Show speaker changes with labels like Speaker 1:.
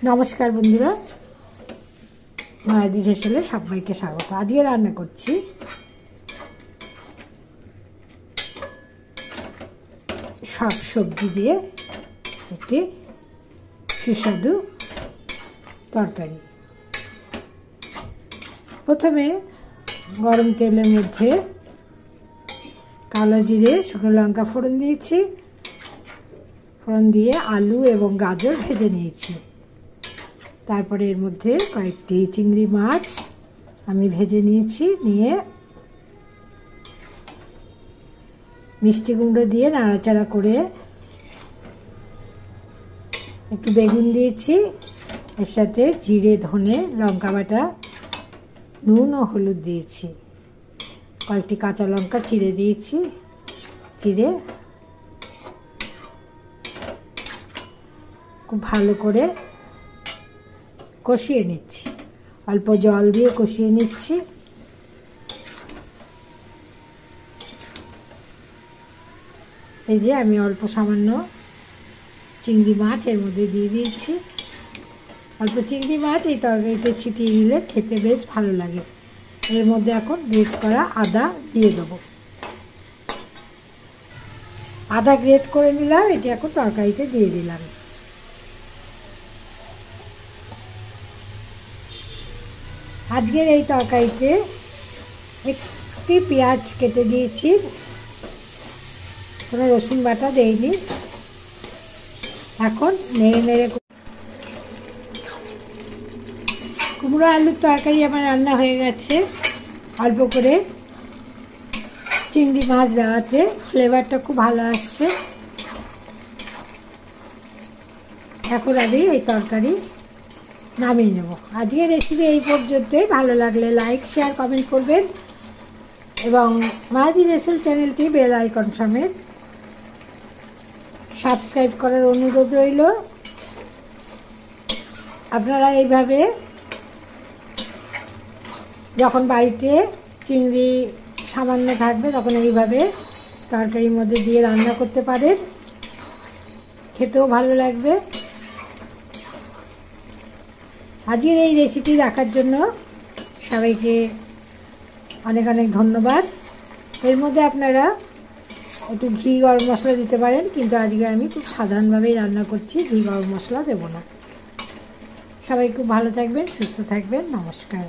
Speaker 1: নমস্কার বন্ধুরা, মায়াদি হেসেলে সবাইকে স্বাগত। আজকে রান্না করছি সব সবজি দিয়ে একটি সুস্বাদু তরকারি। প্রথমে গরম তেলের মধ্যে কালো জিরে, শুকনো লঙ্কা ফোড়ন দিয়েছি। ফোড়ন দিয়ে আলু এবং গাজর ভেজে নিয়েছি। তারপরে এর মধ্যে কয়েকটি চিংড়ি মাছ আমি ভেজে নিয়েছি। নিয়ে মিষ্টি কুমড়ো দিয়ে নাড়াচাড়া করে একটু বেগুন দিয়েছি। এর সাথে জিরে, ধনে, লঙ্কা বাটা, নুন ও হলুদ দিয়েছি। কয়েকটি কাঁচা লঙ্কা চিড়ে দিয়েছি। চিড়ে খুব ভালো করে কষিয়ে নিচ্ছি। অল্প জল দিয়ে কষিয়ে নিচ্ছি। এই যে আমি অল্প সামান্য চিংড়ি মাছ এর মধ্যে দিয়ে দিয়েছি। অল্প চিংড়ি মাছ এই তরকারিতে ছিটিয়ে দিলে খেতে বেশ ভালো লাগে। এর মধ্যে এখন গ্রেট করা আদা দিয়ে দেবো। আদা গ্রেট করে নিলাম, এটি এখন তরকারিতে দিয়ে দিলাম। আজকের এই তরকারিতে একটি পেঁয়াজ কেটে দিয়েছি, কোনো রসুন বাটা দেইনি। এখন নেড়ে নেড়ে কুমড়ো আলুর তরকারি আমার রান্না হয়ে গেছে। অল্প করে চিংড়ি মাছ দেওয়াতে ফ্লেভারটা খুব ভালো আসছে। এখন আমি এই তরকারি নামিয়ে নেব। আজকের রেসিপি এই পর্যন্তই। ভালো লাগলে লাইক, শেয়ার, কমেন্ট করবেন এবং মায়াদি রেসেল চ্যানেলটি বেল আইকন সমেত সাবস্ক্রাইব করার অনুরোধ রইল। আপনারা এইভাবে যখন বাড়িতে চিংড়ি সামান্য থাকবে তখন এইভাবে তরকারির মধ্যে দিয়ে রান্না করতে পারেন, খেতেও ভালো লাগবে। আজকের এই রেসিপি দেখার জন্য সবাইকে অনেক অনেক ধন্যবাদ। এর মধ্যে আপনারা একটু ঘি, গরম মশলা দিতে পারেন, কিন্তু আজকে আমি খুব সাধারণভাবেই রান্না করছি, ঘি গরম মশলা দেব না। সবাই খুব ভালো থাকবেন, সুস্থ থাকবেন। নমস্কার।